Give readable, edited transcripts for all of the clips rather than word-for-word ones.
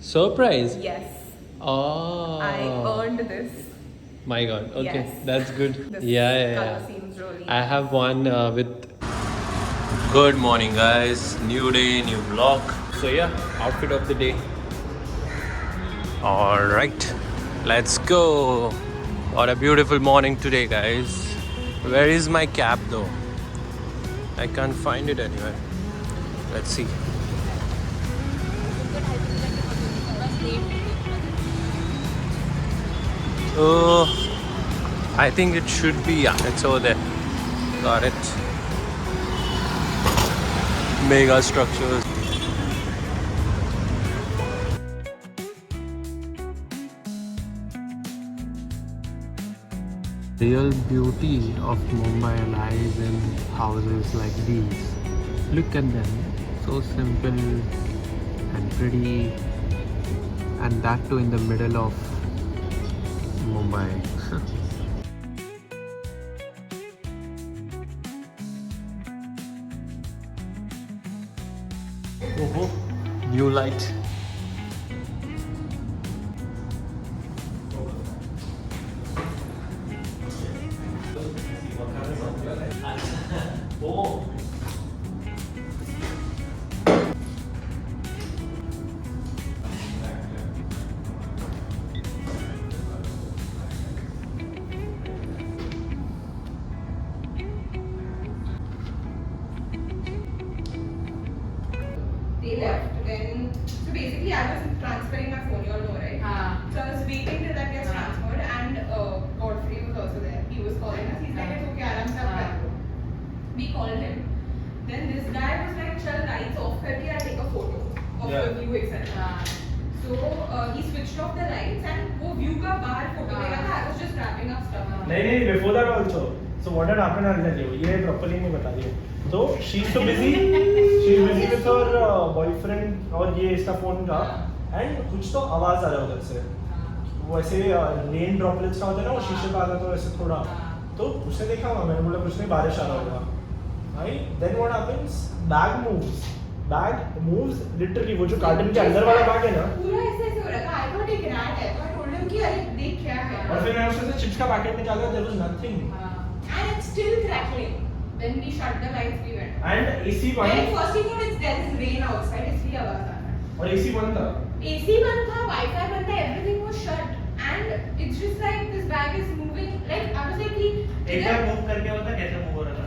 Surprise? Yes. Oh. I earned this. My God. Okay, Yes. that's good. This Yeah. color seems really I have one with. Good morning, guys. New day, new vlog. So yeah, outfit of the day. All right, let's go. What a beautiful morning today, guys. Where is my cap though? I can't find it anywhere. Let's see. Oh, I think it should be. Yeah, it's over there. Got it. Mega structures. Real beauty of Mumbai lies in houses like these. Look at them. So simple and pretty. And that too in the middle of Mumbai. Oh, new light. Oh. They left. Then, so basically, I was transferring my phone, you all know, right? So I was waiting till that gets transferred, and Godfrey was also there. He was calling us. He's like, it's okay, Aram sab. We called him. Then this guy was like, chal, lights off karke, I'll take a photo of the view, etc. So he switched off the lights, and वो view का बाहर photo लेगा था. I was just wrapping up stuff. नहीं before that also. So what had happened, I'll tell you. ये properly नहीं बता रही है. So she's so busy. She's busy with her boyfriend और ये इसका phone का. And कुछ तो आवाज आ रहा है उधर से. वो ऐसे rain droplets का होता है ना, वो शीशे पे आता है तो ऐसे थोड़ा. तो उसने देखा वहाँ, मैंने बोला कुछ नहीं, बारिश आ रहा होगा. Right? Then what happens? Bag moves. Bag moves literally. वो जो कार्टन के अंदर वाला bag है ना. पूरा ऐसे ऐसे हो रहा था. I thought एक rat है. तो I told him कि अरे देख क्या है. और फिर मैंने उसमें से चिप्स का पैकेट निकाला. There was nothing. And it's still crackling. Then we shut the lights, we went. And AC one. Then first thing is there is rain outside, इसलिए आवाज आ रहा है. और AC बंद था. AC बंद था, Wi-Fi बंद था, everything was shut. And it's just like this bag is moving. Like I was like कि एक बार मूव करके बता कैसे मूव हो रहा था.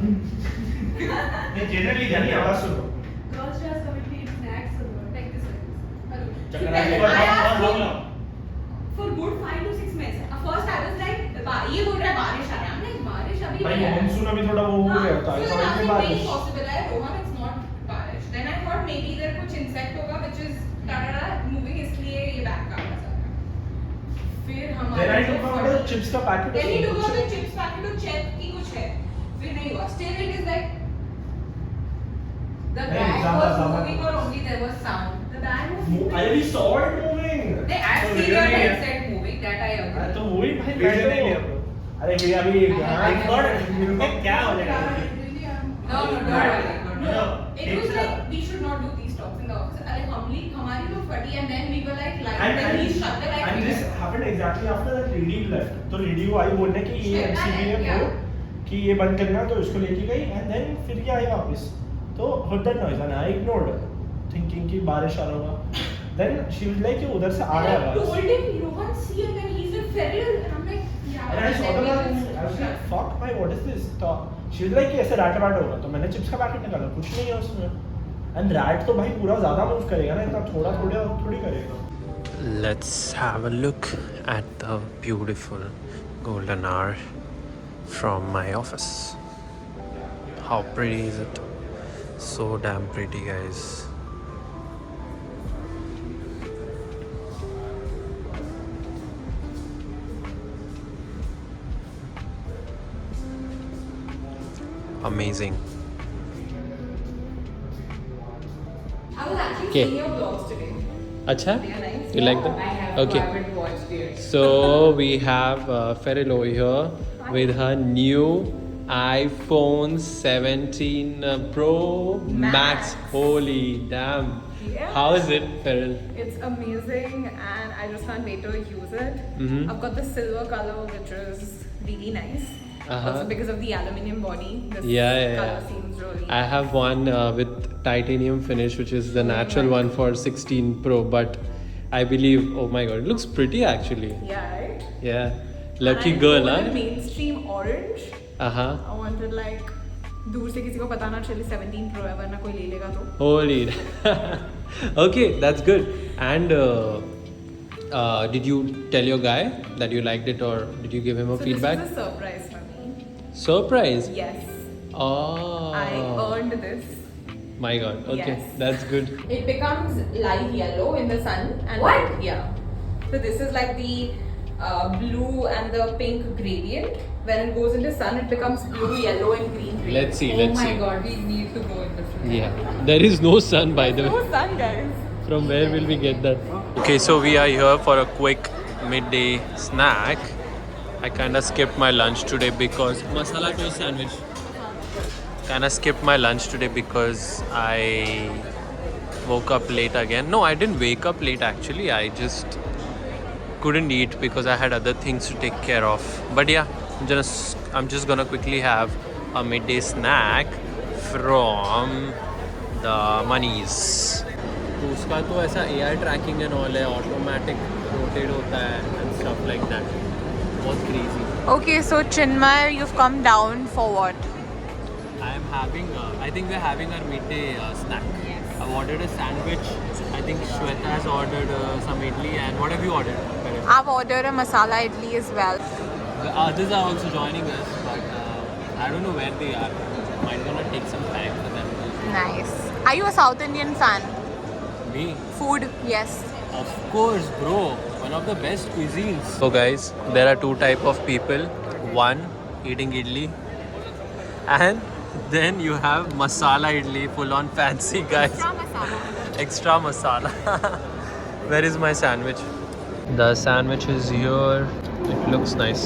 मैं जनरली जानी आवाज सुनो. girls just coming to eat snacks or what, like this. Hello. चक्कर Then आने I asked बहुत him long. for good 5 to 6 minutes. At first I was like ये बोल रहा है बारिश आ रहा है. I'm like बारिश अभी भाई नहीं है. मानसून अभी थोड़ा वो हो गया था. So तो then I ऐसे was like, बारिश. very possible है Rohan, it's not बारिश. Then I thought maybe इधर कुछ insect होगा which is moving इसलिए ये bag का आवाज आ रहा है. फिर हमारे Then I took out the chips का packet. Then he took out the chips packet to check कि कुछ है. फिर नहीं हुआ. Still it is like the नहीं, bag ज़्यादा, was ज़्यादा. moving or only there was sound. The bag was moving. I already saw it moving. They I So see your really, headset moving that I agree. तो वही भाई video नहीं मैं लिया तो. bro. अरे भैया अभी क्या हो रहा है? No, don't worry. No, No, it was like we should not do these talks in the office. अरे हमारी तो फटी and then we were like light and he shut the light. And this happened exactly after that lady left. तो lady वो आई बोलने कि ये MCB है वो कि ये बंद करना, तो उसको लेके गई and then फिर क्या आई वापस. तो heard that noise and I ignored her, thinking कि बारिश आ रहा होगा. Then she was like कि उधर से आ रहा है I told आवाज. him Rohan see and then he's a feral and I'm like yeah. And I saw the let me one, I was just like, fuck भाई, what is this? तो she was like कि ऐसे rat होगा, तो मैंने chips का packet निकाला, कुछ नहीं है उसमें. And rat तो भाई पूरा ज़्यादा मूव करेगा ना, इतना थोड़ा थोड़ा थोड़ी करेगा. Let's have a look at the beautiful golden hour from my office. How pretty is it? So damn pretty, guys. Amazing. I was actually Okay. seeing your vlogs today. Acha? They are nice. You like them? I have. Okay. I haven't watched it. So we have Ferrell over here with her new iPhone 17 Pro Max. Max. Holy damn! Yeah. How is it, Feral? It's amazing and I just can't wait to use it. Mhm. I've got the silver color which is really nice. Uh-huh. Also because of the aluminium body, this Yeah. color seems really I have one with titanium finish, which is the natural my one for 16 Pro, but I believe, oh my god, it looks pretty actually. Yeah, right? Yeah. Lucky And I girl, wanted huh? mainstream orange. Uh-huh. I wanted like दूर से किसी को पता ना चले 17 Pro है वरना कोई ले लेगा तो. Holy. Okay, that's good. And did you tell your guy that you liked it, or did you give him a So feedback? this is a surprise for me. Surprise. Yes. Oh. I earned this. My god. Okay, Yes. that's good. It becomes light yellow in the sun. And What? Yeah. So this is like the blue and the pink gradient. When it goes into sun, it becomes blue, yellow, and green. Gradient. Let's see. Oh Let's my see. god, we need to go in the front. Yeah. There is no sun, by the way. No sun, guys. From where will we get that? Okay, so we are here for a quick midday snack. I kind of skipped my lunch today because masala toast sandwich. Kind of skipped my lunch today because I woke up late again. No, I didn't wake up late actually. I just couldn't eat because I had other things to take care of. But yeah, I'm just gonna quickly have a midday snack from the Manies. तो उसका तो ऐसा AI tracking and all है, automatic rotate होता है and stuff like that. बहुत crazy. Okay, so Chinmay, you've come down for what? I am having, I think we're having our midday snack. Yes. I've ordered a sandwich. I think Shweta has ordered some idli. And what have you ordered? Karan? I've ordered a masala idli as well. The others are also joining us, but I don't know where they are. Might gonna take some time for them. Nice. Are you a South Indian fan? Me? Food, yes. Of course, bro. One of the best cuisines. So guys, there are two type of people. One eating idli, and then you have masala idli, full on fancy guys. Extra masala. Where is my sandwich? The sandwich is here. It looks nice.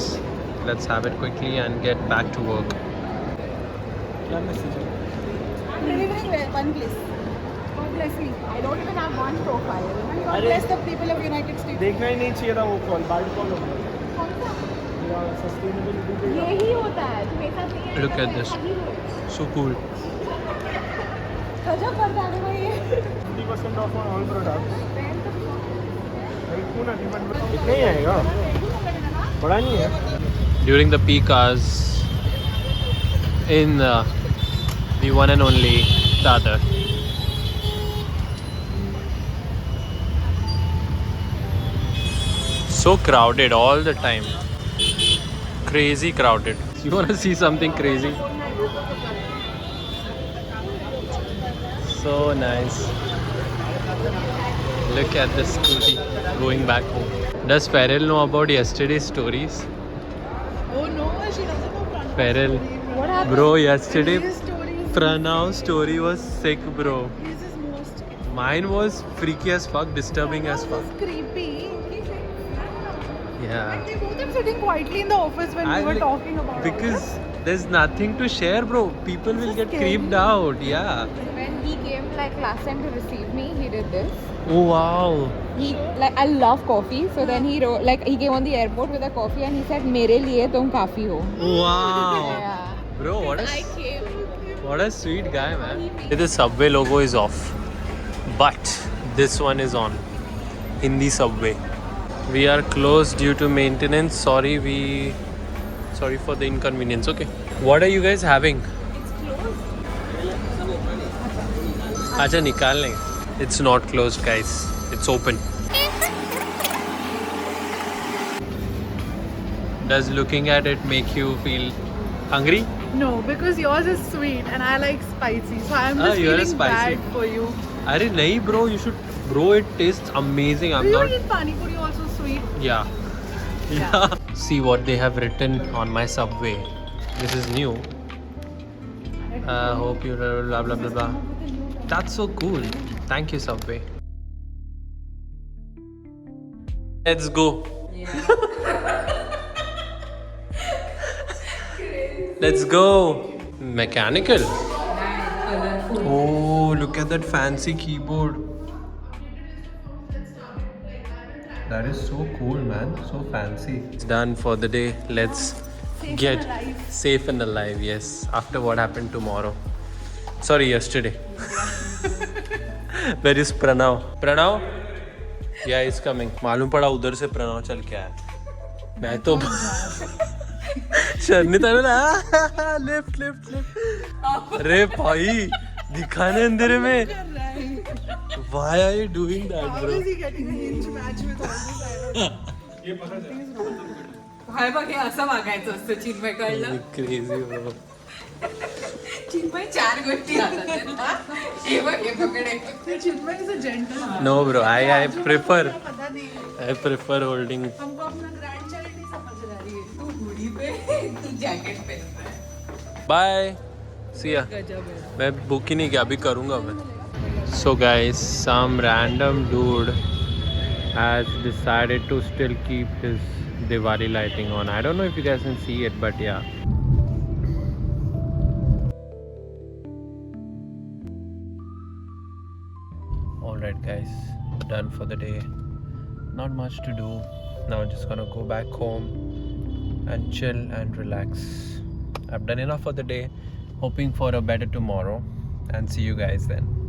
Let's have it quickly and get back to work. I'm delivering one place. God bless me. I don't even have one profile. God bless the people of United States. देखना ही नहीं चाहिए था वो call बाद call होगा sustainability यही होता है तू मेरे साथ नहीं है Look at this. So cool. गजब करता है भाई ये 50% ऑफ ऑन ऑल प्रोडक्ट्स इतना ही आएगा बड़ा नहीं है During the peak hours in the one and only Dadar. So crowded all the time. Crazy crowded. You wanna see something crazy? So nice. Look at the scooty going back home. Does Feral know about yesterday's stories? Oh no, she doesn't know Feral. What happened? Bro, yesterday His story is Pranav's story was sick, bro. His is most Mine was freaky as fuck, disturbing as fuck. creepy. Yeah. They both are sitting quietly in the office when we were like- talking about because there's nothing to share, bro. People will get scary. creeped out. Yeah. When he came like last time to receive me, he did this. Oh wow. He like I love coffee, so then he wrote like he came on the airport with a coffee and he said, "मेरे लिए तुम काफी हो." Wow. Yeah. Bro, I came. what a sweet guy, man. The Subway logo is off, but this one is on. Hindi Subway. We are closed due to maintenance. Sorry for the inconvenience. Okay. What are you guys having? It's closed. Acha nikal leenge. It's not closed, guys. It's open. Does looking at it make you feel hungry? No, because yours is sweet and I like spicy, so I'm just you're a feeling spicy. bad for you. Arey nahi, bro. You should. Bro, it tastes amazing. I'm Do you not. eat pani puri also sweet? Yeah. Yeah. See what they have written on my Subway. This is new. Hope you blah blah blah blah. That's so cool. Thank you, Subway. Let's go. Let's go. Mechanical. Oh, look at that fancy keyboard. That is so cool, man. So fancy. It's done for the day. Let's get safe and alive. Yes. After what happened tomorrow. Sorry, yesterday. Where is Pranav? Pranav? Yeah, he's coming. मालूम पड़ा उधर से प्रणव चल के आया. मैं तो शर्निता ने लेफ्ट लेफ्ट लेफ्ट. अरे भाई दिखाने अंधेरे में. Why are you doing that, How bro? is he getting a hinge match with all this? हाय बघ हे असं वागायचं असतं चिन्मय कळलं Crazy, bro. चिन्मय 4 गोष्टी हातात हे बघ हे पकडे Chinmay is a gentleman. No, bro. I prefer. पता नहीं I prefer holding. हमको अपना ग्रैंड चाइल्ड नहीं समझ रही है. तू हुडी पे तू जॅकेट पहन Bye. See ya. गजब है मैं बुक ही नहीं किया, अभी करूँगा मैं. So guys, some random dude has decided to still keep his Diwali lighting on. I don't know if you guys can see it, but yeah. Alright guys, done for the day. Not much to do. Now just gonna go back home and chill and relax. I've done enough for the day. Hoping for a better tomorrow, and see you guys then.